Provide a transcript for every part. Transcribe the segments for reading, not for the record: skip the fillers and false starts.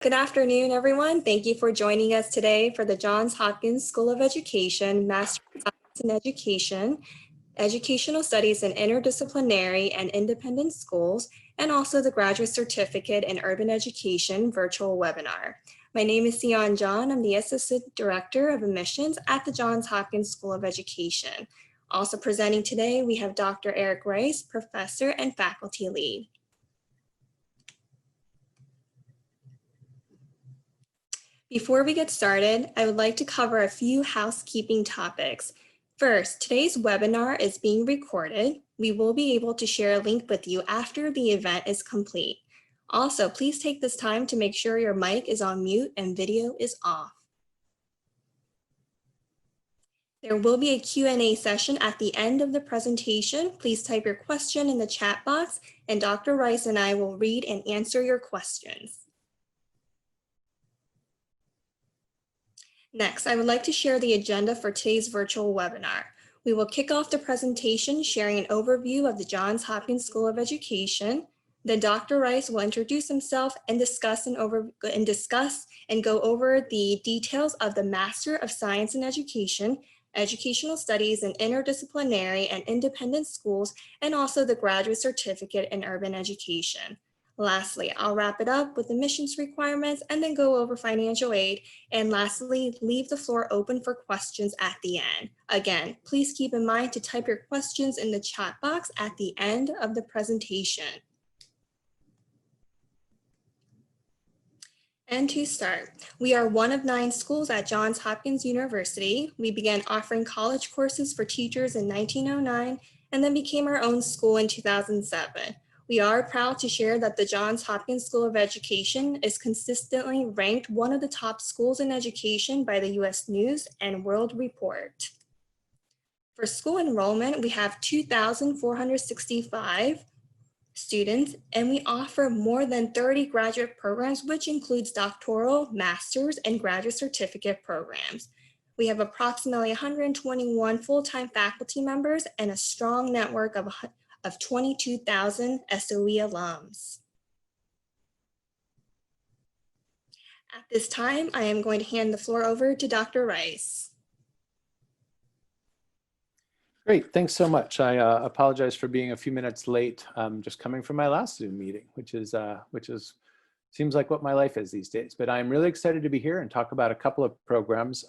Good afternoon, everyone. Thank you for joining us today for the Johns Hopkins School of Education Master of Science in Education, Educational Studies in Interdisciplinary and Independent Schools, and also the Graduate Certificate in Urban Education virtual webinar. My name is Sion John. I'm the Assistant Director of Admissions at the Johns Hopkins School of Education. Also presenting today, we have Dr. Eric Rice, Professor and Faculty Lead. Before we get started, I would like to cover a few housekeeping topics. First, today's webinar is being recorded. We will be able to share a link with you after the event is complete. Also, please take this time to make sure your mic is on mute and video is off. There will be a Q&A session at the end of the presentation. Please type your question in the chat box and Dr. Rice and I will read and answer your questions. Next, I would like to share the agenda for today's virtual webinar. We will kick off the presentation sharing an overview of the Johns Hopkins School of Education. Then Dr. Rice will introduce himself and discuss and go over the details of the Master of Science in Education, Educational Studies in Interdisciplinary and Independent Schools, and also the Graduate Certificate in Urban Education. Lastly, I'll wrap it up with admissions requirements and then go over financial aid. And lastly, leave the floor open for questions at the end. Again, please keep in mind to type your questions in the chat box at the end of the presentation. And to start, we are one of 9 schools at Johns Hopkins University. We began offering college courses for teachers in 1909 and then became our own school in 2007. We are proud to share that the Johns Hopkins School of Education is consistently ranked one of the top schools in education by the U.S. News and World Report. For school enrollment, we have 2,465 students, and we offer more than 30 graduate programs, which includes doctoral, master's, and graduate certificate programs. We have approximately 121 full-time faculty members and a strong network of 22,000 SOE alums. At this time, I am going to hand the floor over to Dr. Rice. Great, thanks so much. I apologize for being a few minutes late, just coming from my last Zoom meeting, which seems like what my life is these days. But I'm really excited to be here and talk about a couple of programs.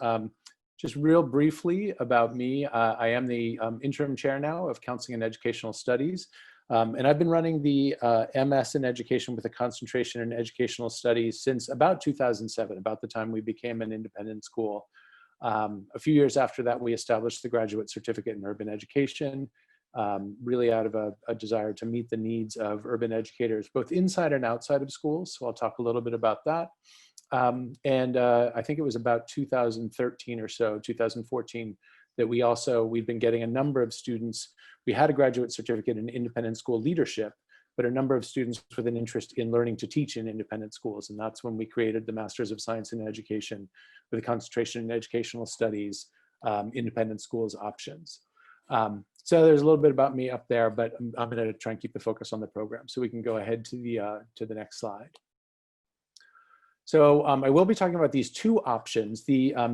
Just real briefly about me, I am the interim chair now of Counseling and Educational Studies, and I've been running the MS in Education with a concentration in Educational Studies since about 2007, about the time we became an independent school. A few years after that, we established the Graduate Certificate in Urban Education, really out of a desire to meet the needs of urban educators, both inside and outside of schools. So I'll talk a little bit about that. I think it was about 2013 or so, 2014, that we've been getting a number of students. We had a graduate certificate in independent school leadership, but a number of students with an interest in learning to teach in independent schools. And that's when we created the Masters of Science in Education with a concentration in Educational Studies, Independent Schools Options. So there's a little bit about me up there, but I'm going to try and keep the focus on the program. So we can go ahead to the next slide. So I will be talking about these 2 options.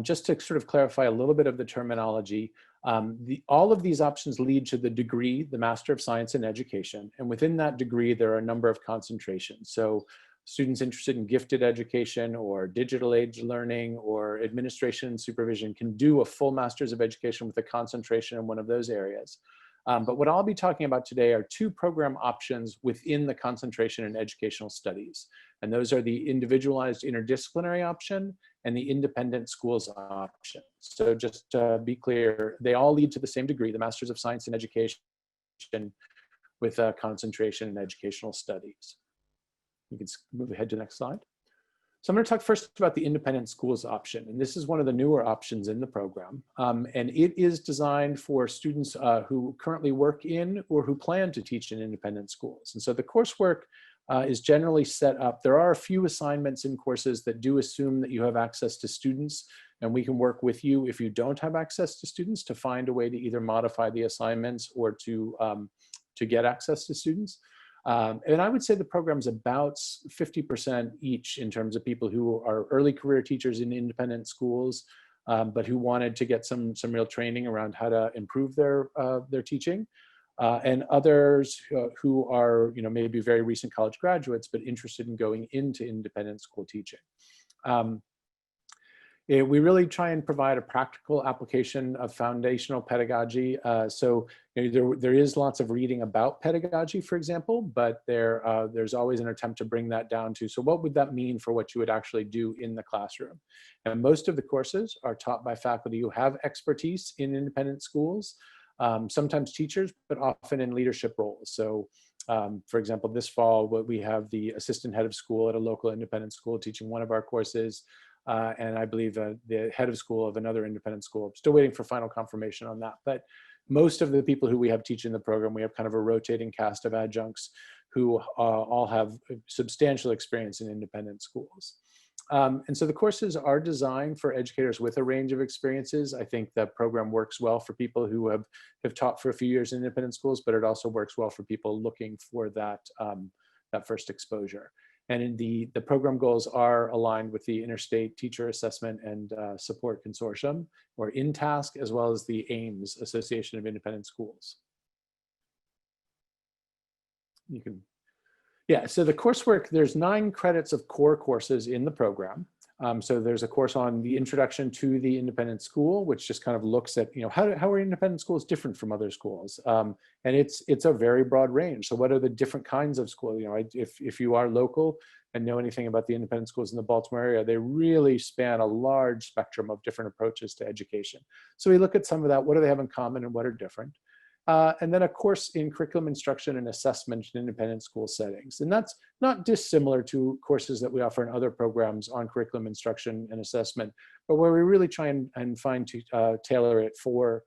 Just to sort of clarify a little bit of the terminology, all of these options lead to the degree, the Master of Science in Education. And within that degree, there are a number of concentrations. So students interested in gifted education or digital age learning or administration and supervision can do a full Master's of Education with a concentration in one of those areas. But what I'll be talking about today are 2 program options within the concentration in Educational Studies. And those are the Individualized Interdisciplinary Option and the Independent Schools Option. So just to be clear, they all lead to the same degree, the Masters of Science in Education with a concentration in Educational Studies. You can move ahead to the next slide. So I'm going to talk first about the Independent Schools Option, and this is one of the newer options in the program. And it is designed for students who currently work in or who plan to teach in independent schools. And so the coursework is generally set up. There are a few assignments in courses that do assume that you have access to students, and we can work with you if you don't have access to students to find a way to either modify the assignments or to get access to students. And I would say the program's about 50% each in terms of people who are early career teachers in independent schools, but who wanted to get some real training around how to improve their teaching, and others who are maybe very recent college graduates but interested in going into independent school teaching. We really try and provide a practical application of foundational pedagogy. So there is lots of reading about pedagogy, for example, but there's always an attempt to bring that down to, so what would that mean for what you would actually do in the classroom? And most of the courses are taught by faculty who have expertise in independent schools, sometimes teachers, but often in leadership roles. So for example, this fall, we have the assistant head of school at a local independent school teaching one of our courses. And I believe the head of school of another independent school. I'm still waiting for final confirmation on that. But most of the people who we have teaching the program, we have kind of a rotating cast of adjuncts who all have substantial experience in independent schools. And so the courses are designed for educators with a range of experiences. I think the program works well for people who have taught for a few years in independent schools, but it also works well for people looking for that, that first exposure. And in the program goals are aligned with the Interstate Teacher Assessment and Support Consortium, or INTASC, as well as the AIMS, Association of Independent Schools. You can, yeah, so the coursework, there's 9 credits of core courses in the program. So there's a course on the introduction to the independent school, which just kind of looks at, how are independent schools different from other schools? And it's a very broad range. So what are the different kinds of schools? If you are local and know anything about the independent schools in the Baltimore area, they really span a large spectrum of different approaches to education. So we look at some of that. What do they have in common and what are different? And then a course in curriculum instruction and assessment in independent school settings. And that's not dissimilar to courses that we offer in other programs on curriculum instruction and assessment, but where we really try and find to tailor it for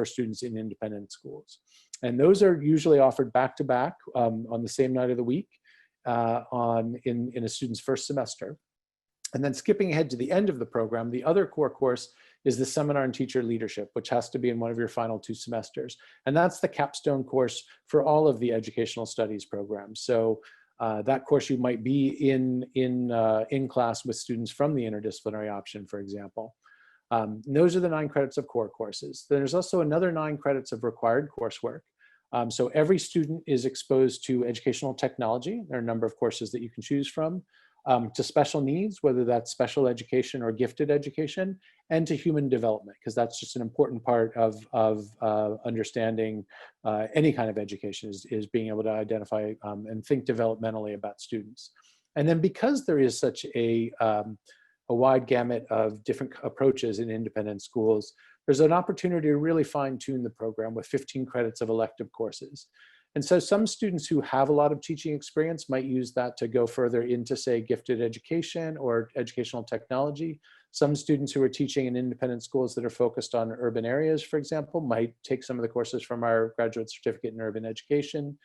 students in independent schools. And those are usually offered back to back on the same night of the week in a student's first semester. And then skipping ahead to the end of the program, the other core course is the Seminar in Teacher Leadership, which has to be in one of your final 2 semesters. And that's the capstone course for all of the educational studies programs. So that course you might be in class with students from the interdisciplinary option, for example. Those are the 9 credits of core courses. There's also another 9 credits of required coursework. So every student is exposed to educational technology. There are a number of courses that you can choose from. To special needs, whether that's special education or gifted education, and to human development, because that's just an important part of understanding any kind of education is being able to identify and think developmentally about students. And then because there is such a wide gamut of different approaches in independent schools, there's an opportunity to really fine-tune the program with 15 credits of elective courses. And so some students who have a lot of teaching experience might use that to go further into, say, gifted education or educational technology. Some students who are teaching in independent schools that are focused on urban areas, for example, might take some of the courses from our graduate certificate in urban education.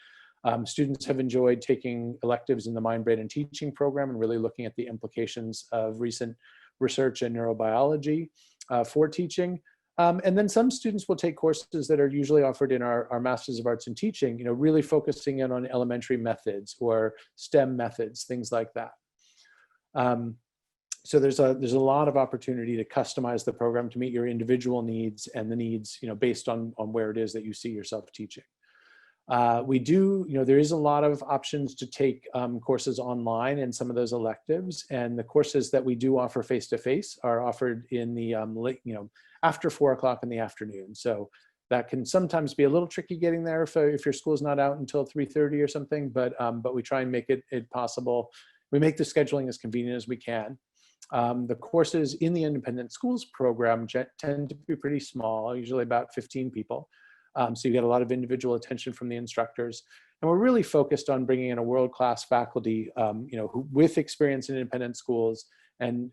Students have enjoyed taking electives in the Mind, Brain, and Teaching program and really looking at the implications of recent research in neurobiology for teaching. And then some students will take courses that are usually offered in our Masters of Arts in Teaching, really focusing in on elementary methods or STEM methods, things like that. So there's a lot of opportunity to customize the program to meet your individual needs and the needs, based on where it is that you see yourself teaching. We do, there is a lot of options to take courses online and some of those electives, and the courses that we do offer face-to-face are offered in the late, after 4 o'clock in the afternoon. So that can sometimes be a little tricky getting there if your school's not out until 3:30 or something, but we try and make it possible. We make the scheduling as convenient as we can. The courses in the independent schools program tend to be pretty small, usually about 15 people. So you get a lot of individual attention from the instructors. And we're really focused on bringing in a world-class faculty, who, with experience in independent schools and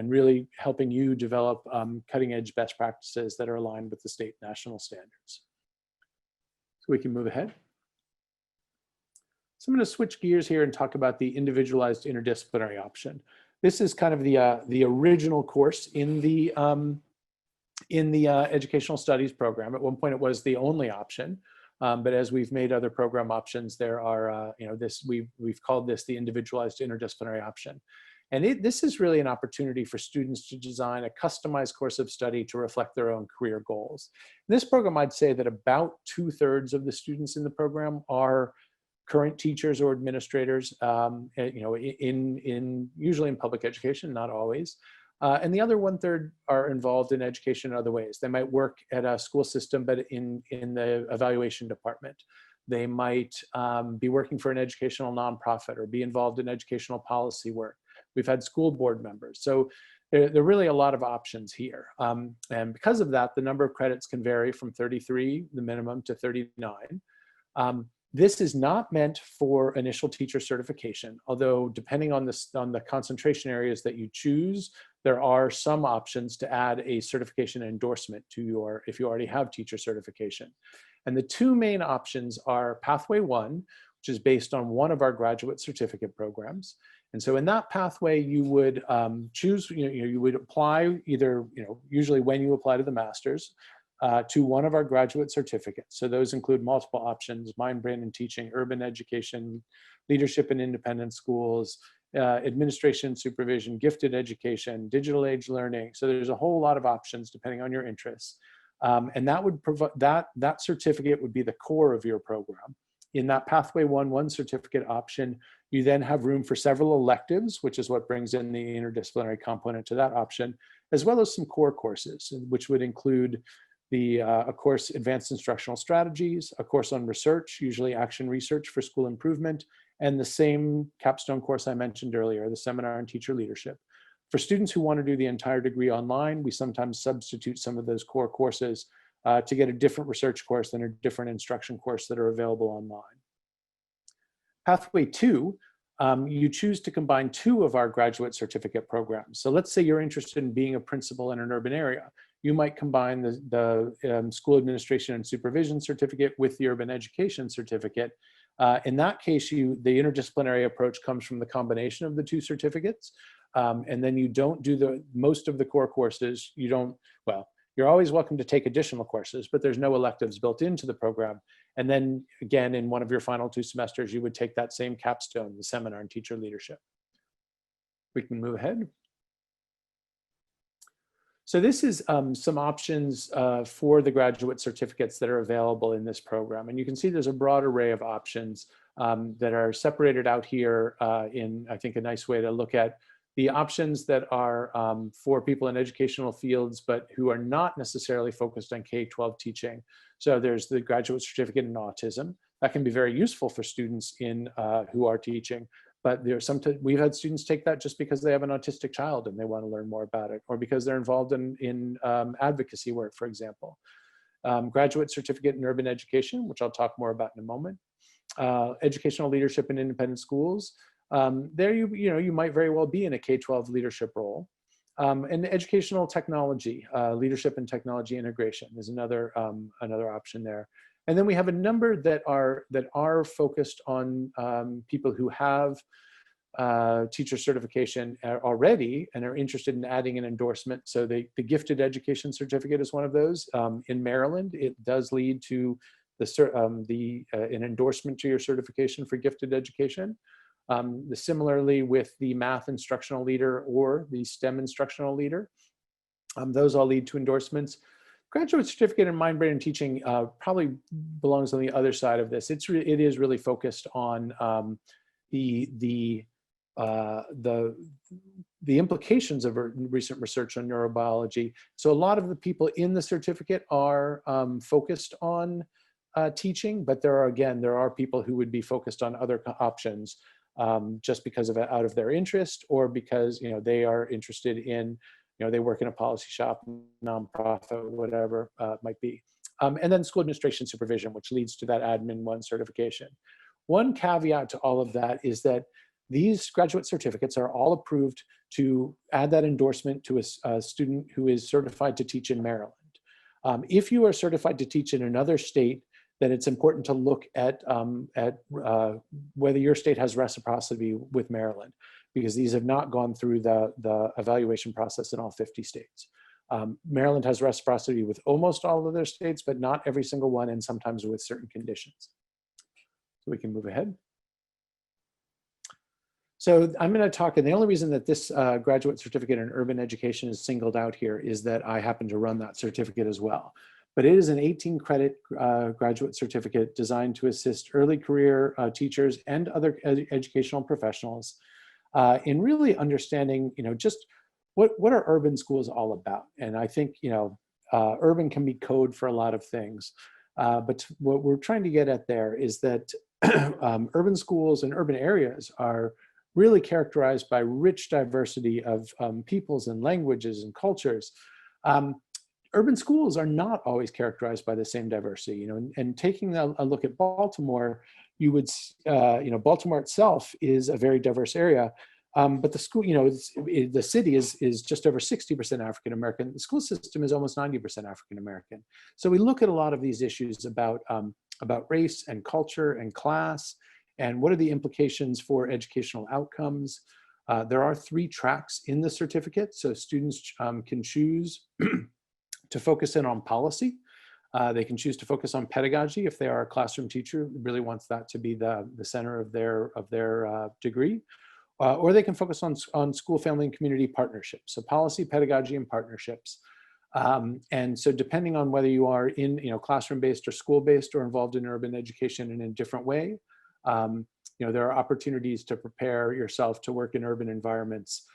really helping you develop cutting-edge best practices that are aligned with the state and national standards. So we can move ahead. So I'm going to switch gears here and talk about the individualized interdisciplinary option. This is kind of the original course in the educational studies program. At one point, it was the only option. But as we've made other program options, there are, we've called this the individualized interdisciplinary option. And this is really an opportunity for students to design a customized course of study to reflect their own career goals. In this program, I'd say that about 2/3 of the students in the program are current teachers or administrators, usually in public education, not always. And the other 1/3 are involved in education in other ways. They might work at a school system, but in the evaluation department. They might be working for an educational nonprofit or be involved in educational policy work. We've had school board members. So there are really a lot of options here. And because of that, the number of credits can vary from 33, the minimum, to 39. This is not meant for initial teacher certification, although depending on the concentration areas that you choose, there are some options to add a certification endorsement to if you already have teacher certification. And the two main options are Pathway 1, which is based on one of our graduate certificate programs. And so in that pathway, you would choose, you would apply either, usually when you apply to the master's, to one of our graduate certificates. So those include multiple options: mind, brain, and teaching, urban education, leadership in independent schools, administration, supervision, gifted education, digital age learning. So there's a whole lot of options depending on your interests. And that would provide, that certificate would be the core of your program. In that Pathway 1 certificate option, you then have room for several electives, which is what brings in the interdisciplinary component to that option, as well as some core courses, which would include a course, Advanced Instructional Strategies, a course on research, usually action research for school improvement, and the same capstone course I mentioned earlier, the Seminar on Teacher Leadership. For students who want to do the entire degree online, we sometimes substitute some of those core courses to get a different research course and a different instruction course that are available online. Pathway 2, you choose to combine two of our graduate certificate programs. So let's say you're interested in being a principal in an urban area. You might combine the school administration and supervision certificate with the urban education certificate. In that case, the interdisciplinary approach comes from the combination of the two certificates. And then you don't do most of the core courses. You're always welcome to take additional courses, but there's no electives built into the program. And then again, in one of your final 2 semesters, you would take that same capstone, the Seminar on Teacher Leadership. We can move ahead. So this is some options for the graduate certificates that are available in this program. And you can see there's a broad array of options that are separated out here in, I think, a nice way to look at the options that are for people in educational fields, but who are not necessarily focused on K-12 teaching. So there's the graduate certificate in autism. That can be very useful for students who are teaching. But we've had students take that just because they have an autistic child and they want to learn more about it, or because they're involved in advocacy work, for example. Graduate certificate in urban education, which I'll talk more about in a moment. Educational leadership in independent schools. There you might very well be in a K-12 leadership role. And educational technology, leadership and technology integration is another option there. And then we have a number that are focused on people who have teacher certification already and are interested in adding an endorsement. So the gifted education certificate is one of those. In Maryland, it does lead to an endorsement to your certification for gifted education. Similarly with the math instructional leader or the STEM instructional leader, those all lead to endorsements. Graduate certificate in mind, brain, and teaching probably belongs on the other side of this. It is really focused on the implications of recent research on neurobiology. So a lot of the people in the certificate are focused on teaching, but there are people who would be focused on other options just because out of their interest, or because they are interested in they work in a policy shop, nonprofit, whatever it might be. And then school administration supervision, which leads to that Admin 1 certification. One caveat to all of that is that these graduate certificates are all approved to add that endorsement to a student who is certified to teach in Maryland. If you are certified to teach in another state, then it's important to look at whether your state has reciprocity with Maryland, because these have not gone through the evaluation process in all 50 states. Maryland has reciprocity with almost all of their states, but not every single one, and sometimes with certain conditions. So we can move ahead. So I'm going to talk, and the only reason that this graduate certificate in urban education is singled out here is that I happen to run that certificate as well. But it is an 18-credit graduate certificate designed to assist early career teachers and other educational professionals in really understanding, just what are urban schools all about. And I think, urban can be code for a lot of things. But what we're trying to get at there is that urban schools and urban areas are really characterized by rich diversity of peoples and languages and cultures. Urban schools are not always characterized by the same diversity, and taking a look at Baltimore, you would, Baltimore itself is a very diverse area, but the school, the city is just over 60% African-American. The school system is almost 90% African-American. So we look at a lot of these issues about race and culture and class, and what are the implications for educational outcomes. There are 3 tracks in the certificate, so students can choose to focus in on policy. They can choose to focus on pedagogy if they are a classroom teacher who really wants that to be the center of their degree. Or they can focus on school, family, and community partnerships. So policy, pedagogy, and partnerships. And so depending on whether you are in classroom-based or school-based or involved in urban education in a different way, there are opportunities to prepare yourself to work in urban environments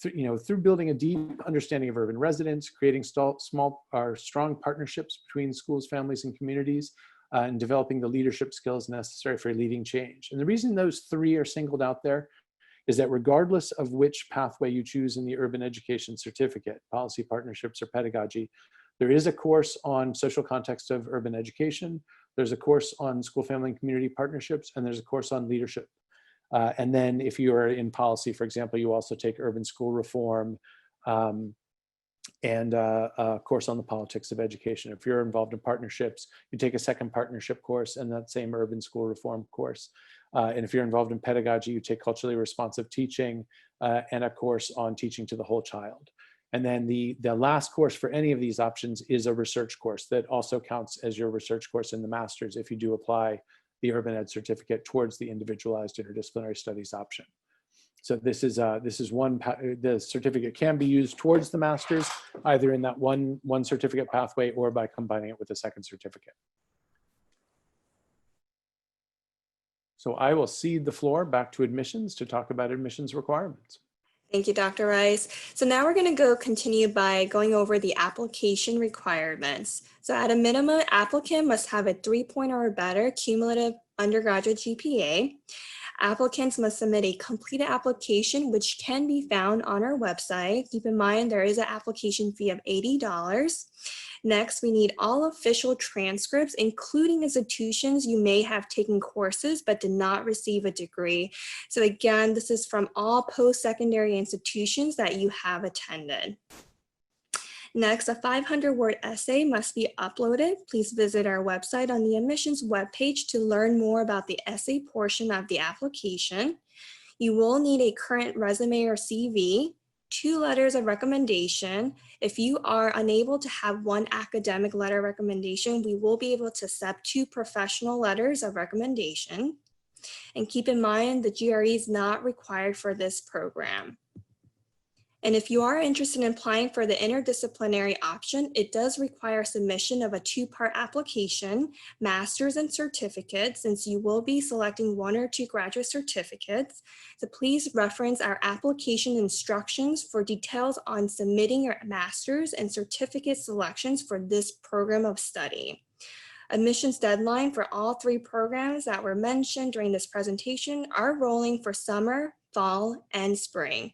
through building a deep understanding of urban residents, creating strong partnerships between schools, families, and communities, and developing the leadership skills necessary for leading change. And the reason those 3 are singled out there is that regardless of which pathway you choose in the urban education certificate, policy, partnerships, or pedagogy, there is a course on social context of urban education, there's a course on school, family, and community partnerships, and there's a course on leadership. And then if you are in policy, for example, you also take urban school reform and a course on the politics of education. If you're involved in partnerships, you take a second partnership course and that same urban school reform course. And if you're involved in pedagogy, you take culturally responsive teaching and a course on teaching to the whole child. And then the last course for any of these options is a research course that also counts as your research course in the master's if you do apply the urban ed certificate towards the individualized interdisciplinary studies option. So this is one, the certificate can be used towards the master's either in that one certificate pathway or by combining it with a second certificate. So I will cede the floor back to admissions to talk about admissions requirements. Thank you, Dr. Rice. So now we're going to continue by going over the application requirements. So at a minimum, applicant must have a 3.0 or better cumulative undergraduate GPA. Applicants must submit a completed application, which can be found on our website. Keep in mind, there is an application fee of $80. Next, we need all official transcripts, including institutions you may have taken courses but did not receive a degree. So again, this is from all post-secondary institutions that you have attended. Next, a 500-word essay must be uploaded. Please visit our website on the admissions webpage to learn more about the essay portion of the application. You will need a current resume or CV, 2 letters of recommendation. If you are unable to have 1 academic letter of recommendation, we will be able to accept 2 professional letters of recommendation. And keep in mind, the GRE is not required for this program. And if you are interested in applying for the interdisciplinary option, it does require submission of a 2-part application, master's and certificate, since you will be selecting 1 or 2 graduate certificates. So please reference our application instructions for details on submitting your master's and certificate selections for this program of study. Admissions deadline for all 3 programs that were mentioned during this presentation are rolling for summer, fall, and spring.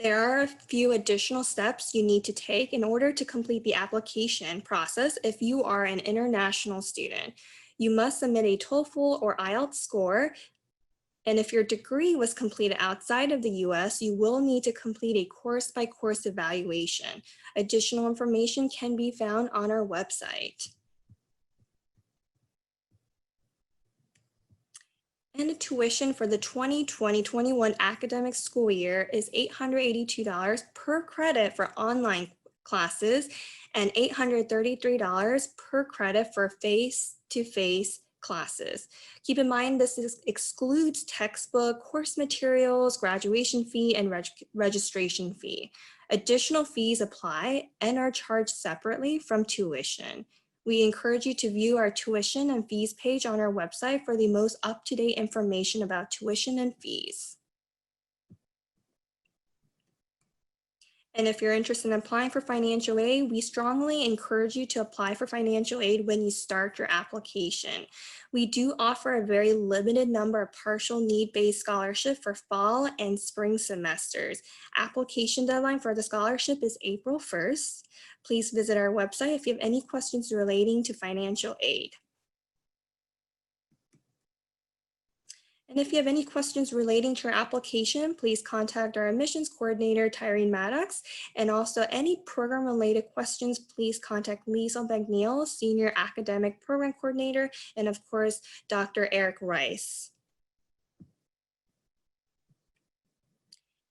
There are a few additional steps you need to take in order to complete the application process if you are an international student. You must submit a TOEFL or IELTS score, and if your degree was completed outside of the US, you will need to complete a course-by-course evaluation. Additional information can be found on our website. And the tuition for the 2020-21 academic school year is $882 per credit for online classes and $833 per credit for face-to-face classes. Keep in mind, excludes textbook, course materials, graduation fee, and registration fee. Additional fees apply and are charged separately from tuition. We encourage you to view our tuition and fees page on our website for the most up-to-date information about tuition and fees. And if you're interested in applying for financial aid, we strongly encourage you to apply for financial aid when you start your application. We do offer a very limited number of partial need-based scholarships for fall and spring semesters. Application deadline for the scholarship is April 1st. Please visit our website if you have any questions relating to financial aid. And if you have any questions relating to your application, please contact our admissions coordinator, Tyrene Maddox. And also any program-related questions, please contact Lisa McNeil, Senior Academic Program Coordinator, and of course, Dr. Eric Rice.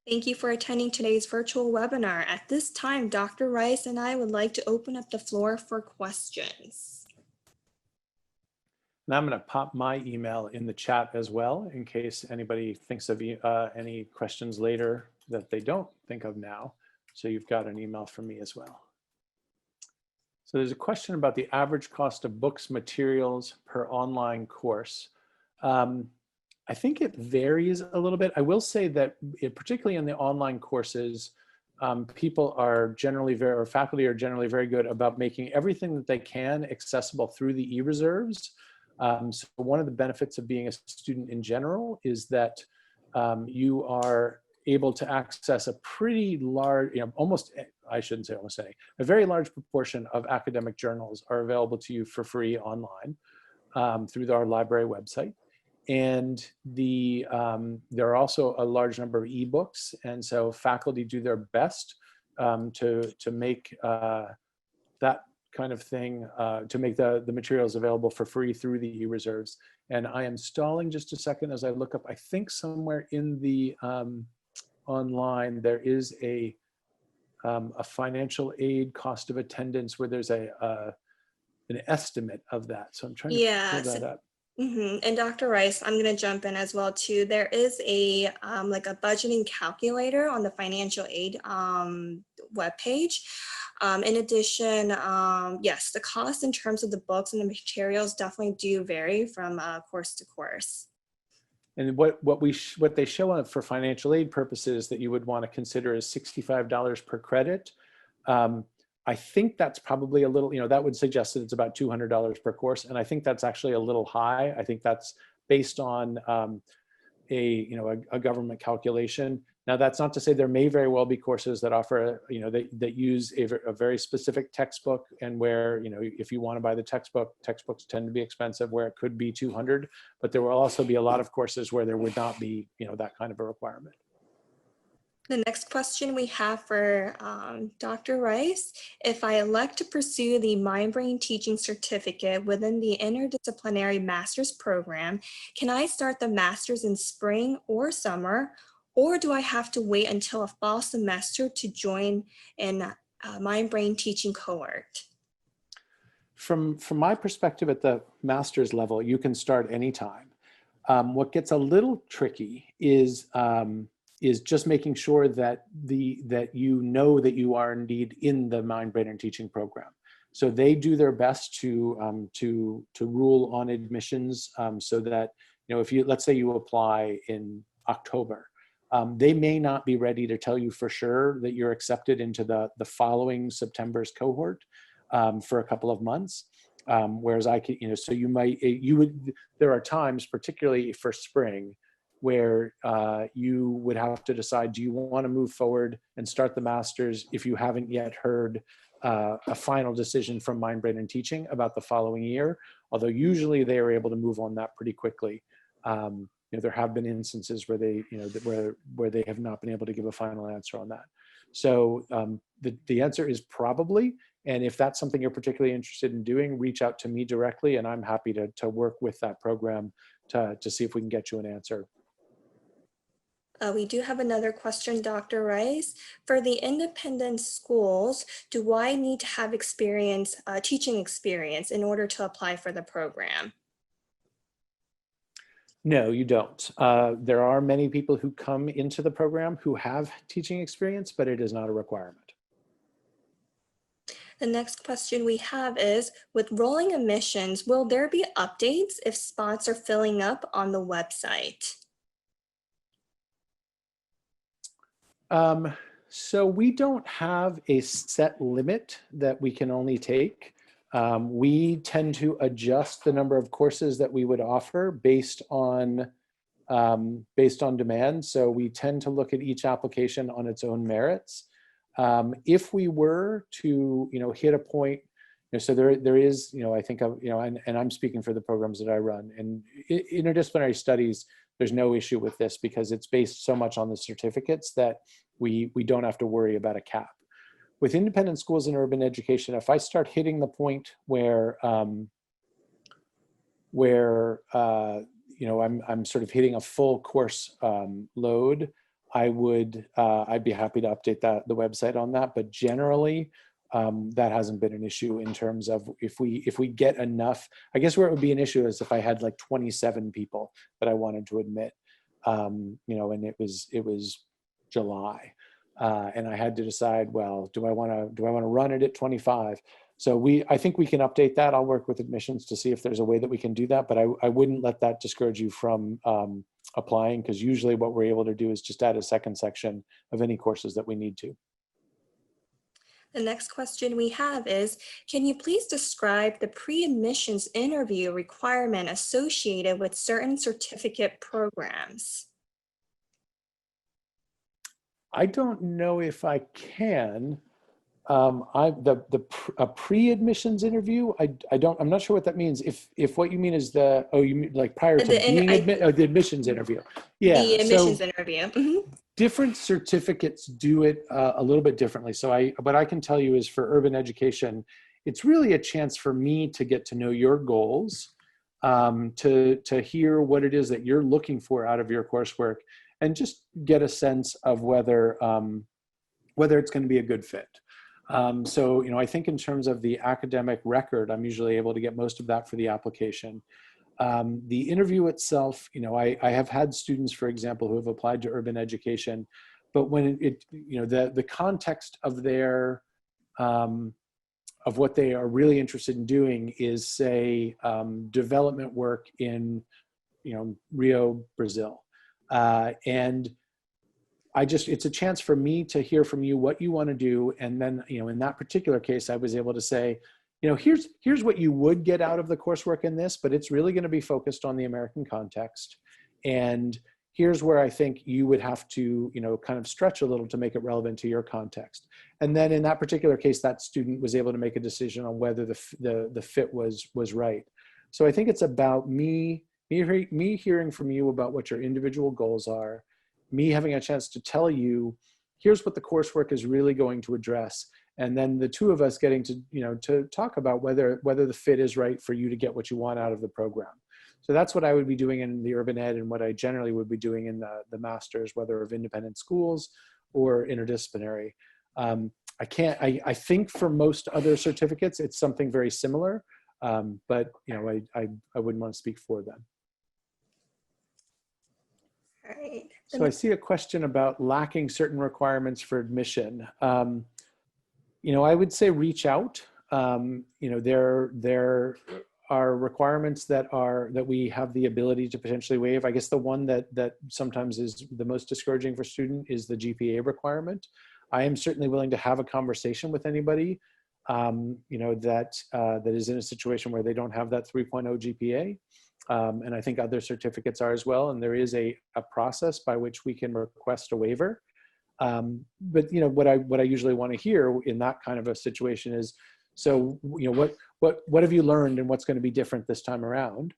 Thank you for attending today's virtual webinar. At this time, Dr. Rice and I would like to open up the floor for questions. And I'm going to pop my email in the chat as well, in case anybody thinks of any questions later that they don't think of now. So you've got an email from me as well. So there's a question about the average cost of books, materials per online course. I think it varies a little bit. I will say that particularly in the online courses, people are generally or faculty are generally very good about making everything that they can accessible through the e-reserves. So one of the benefits of being a student in general is that you are able to access a pretty large, I shouldn't say almost any, a very large proportion of academic journals are available to you for free online through our library website. And there are also a large number of ebooks, and so faculty do their best to make that kind of thing, to make the materials available for free through the e-reserves. And I am stalling just a second as I look up. I think somewhere in the online there is a financial aid cost of attendance where there's an estimate of that. So I'm trying to pull that up. And Dr. Rice, I'm going to jump in as well too. There is a like a budgeting calculator on the financial aid webpage. In addition, yes, the cost in terms of the books and the materials definitely do vary from course to course. And what they show up for financial aid purposes that you would want to consider is $65 per credit. I think that's probably a little, that would suggest that it's about $200 per course. And I think that's actually a little high. I think that's based on a government calculation. Now, that's not to say there may very well be courses that offer, that use a very specific textbook, and where, if you want to buy the textbook, textbooks tend to be expensive, where it could be $200, but there will also be a lot of courses where there would not be, that kind of a requirement. The next question we have for Dr. Rice: if I elect to pursue the Mind-Brain Teaching Certificate within the Interdisciplinary Master's Program, can I start the Master's in spring or summer, or do I have to wait until a fall semester to join in Mind-Brain Teaching cohort? From my perspective at the Master's level, you can start anytime. What gets a little tricky is just making sure that that you are indeed in the Mind-Brain Teaching program. So they do their best to rule on admissions, so that if let's say you apply in October, they may not be ready to tell you for sure that you're accepted into the following September's cohort for a couple of months. Whereas I could, so there are times, particularly for spring, where you would have to decide, do you want to move forward and start the Master's if you haven't yet heard a final decision from Mind-Brain Teaching about the following year? Although usually they are able to move on that pretty quickly. There have been instances where they, where they have not been able to give a final answer on that. So the answer is probably, and if that's something you're particularly interested in doing, reach out to me directly, and I'm happy to work with that program to see if we can get you an answer. We do have another question, Dr. Rice. For the independent schools, do I need to have experience, teaching experience in order to apply for the program? No, you don't. There are many people who come into the program who have teaching experience, but it is not a requirement. The next question we have is, with rolling admissions, will there be updates if spots are filling up on the website? So we don't have a set limit that we can only take. We tend to adjust the number of courses that we would offer based on demand. So we tend to look at each application on its own merits. If we were to, hit a point, so there is, I think, and I'm speaking for the programs that I run, and interdisciplinary studies, there's no issue with this because it's based so much on the certificates that we don't have to worry about a cap. With independent schools and urban education, if I start hitting the point where I'm sort of hitting a full course load, I'd be happy to update the website on that. But generally, that hasn't been an issue in terms of if we get enough. I guess where it would be an issue is if I had like 27 people that I wanted to admit, and it was July, and I had to decide, well, do I want to run it at 25? So I think we can update that. I'll work with admissions to see if there's a way that we can do that, but I wouldn't let that discourage you from applying, because usually what we're able to do is just add a second section of any courses that we need to. The next question we have is, can you please describe the pre-admissions interview requirement associated with certain certificate programs? I don't know if I can. A pre-admissions interview, I'm not sure what that means. If what you mean is you mean like prior to the admissions interview. Yeah. The admissions interview. Mm-hmm. Different certificates do it a little bit differently. So what I can tell you is for urban education, it's really a chance for me to get to know your goals, to hear what it is that you're looking for out of your coursework, and just get a sense of whether it's going to be a good fit. So, I think in terms of the academic record, I'm usually able to get most of that for the application. The interview itself, I have had students, for example, who have applied to urban education, but when the context of their, of what they are really interested in doing is, say, development work in, Rio, Brazil. And it's a chance for me to hear from you what you want to do. And then, in that particular case, I was able to say, here's what you would get out of the coursework in this, but it's really going to be focused on the American context. And here's where I think you would have to, kind of stretch a little to make it relevant to your context. And then in that particular case, that student was able to make a decision on whether the fit was right. So I think it's about me hearing from you about what your individual goals are, me having a chance to tell you, here's what the coursework is really going to address. And then the two of us getting to, to talk about whether the fit is right for you to get what you want out of the program. So that's what I would be doing in the urban ed, and what I generally would be doing in the master's, whether of independent schools or interdisciplinary. I think for most other certificates, it's something very similar, but I wouldn't want to speak for them. All right. So I see a question about lacking certain requirements for admission. I would say reach out. There are requirements that we have the ability to potentially waive. I guess the one that sometimes is the most discouraging for student is the GPA requirement. I am certainly willing to have a conversation with anybody, that is in a situation where they don't have that 3.0 GPA. And I think other certificates are as well. And there is a process by which we can request a waiver. But what I usually want to hear in that kind of a situation is, so what have you learned and what's going to be different this time around?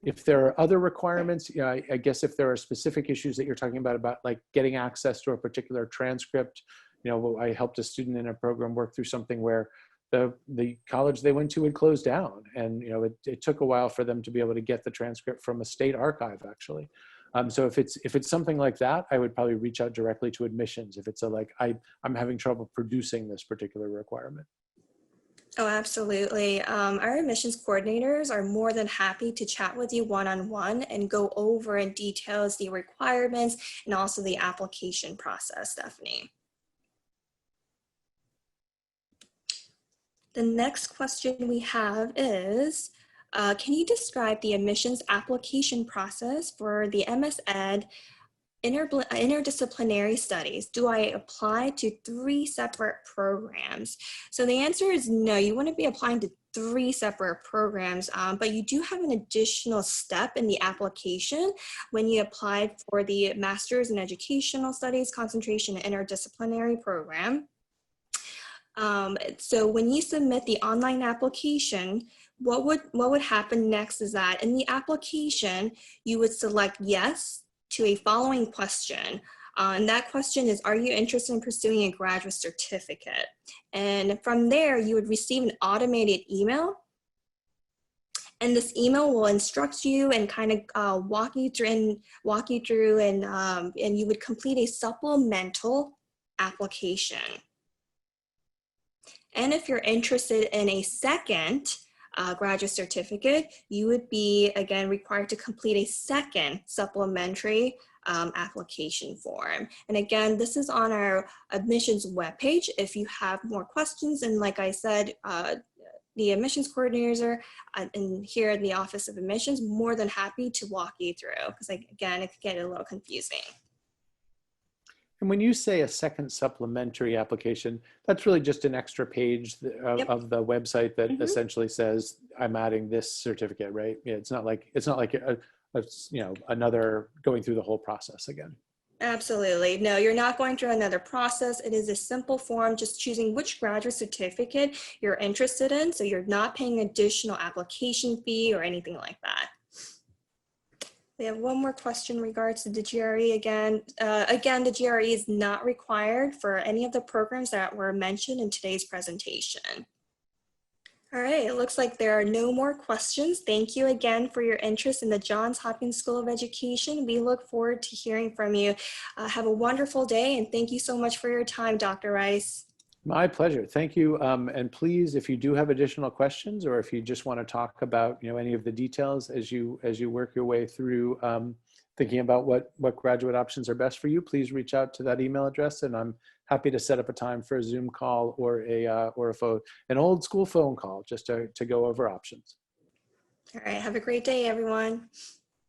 If there are other requirements, I guess if there are specific issues that you're talking about like getting access to a particular transcript, I helped a student in a program work through something where the college they went to had closed down, and it took a while for them to be able to get the transcript from a state archive, actually. So if it's something like that, I would probably reach out directly to admissions if it's I'm having trouble producing this particular requirement. Oh, absolutely. Our admissions coordinators are more than happy to chat with you one-on-one and go over in details the requirements and also the application process, Stephanie. The next question we have is, can you describe the admissions application process for the MS Ed Interdisciplinary Studies? Do I apply to 3 separate programs? So the answer is no, you wouldn't be applying to 3 separate programs, but you do have an additional step in the application when you applied for the Master's in Educational Studies concentration in interdisciplinary program. So when you submit the online application, what would happen next is that in the application, you would select yes to a following question. And that question is, are you interested in pursuing a graduate certificate? And from there, you would receive an automated email. And this email will instruct you and kind of walk you through and you would complete a supplemental application. And if you're interested in a second graduate certificate, you would be, again, required to complete a second supplementary application form. And again, this is on our admissions webpage. If you have more questions, and like I said, the admissions coordinators are here in the Office of Admissions, more than happy to walk you through, because again, it could get a little confusing. And when you say a second supplementary application, that's really just an extra page of the website that essentially says, I'm adding this certificate, right? Yeah, it's not like another going through the whole process again. Absolutely. No, you're not going through another process. It is a simple form, just choosing which graduate certificate you're interested in. So you're not paying additional application fee or anything like that. We have one more question in regards to the GRE again. Again, the GRE is not required for any of the programs that were mentioned in today's presentation. All right, it looks like there are no more questions. Thank you again for your interest in the Johns Hopkins School of Education. We look forward to hearing from you. Have a wonderful day, and thank you so much for your time, Dr. Rice. My pleasure. Thank you. And please, if you do have additional questions, or if you just want to talk about any of the details as you work your way through thinking about what graduate options are best for you, please reach out to that email address, and I'm happy to set up a time for a Zoom call or an old school phone call just to go over options. All right. Have a great day, everyone.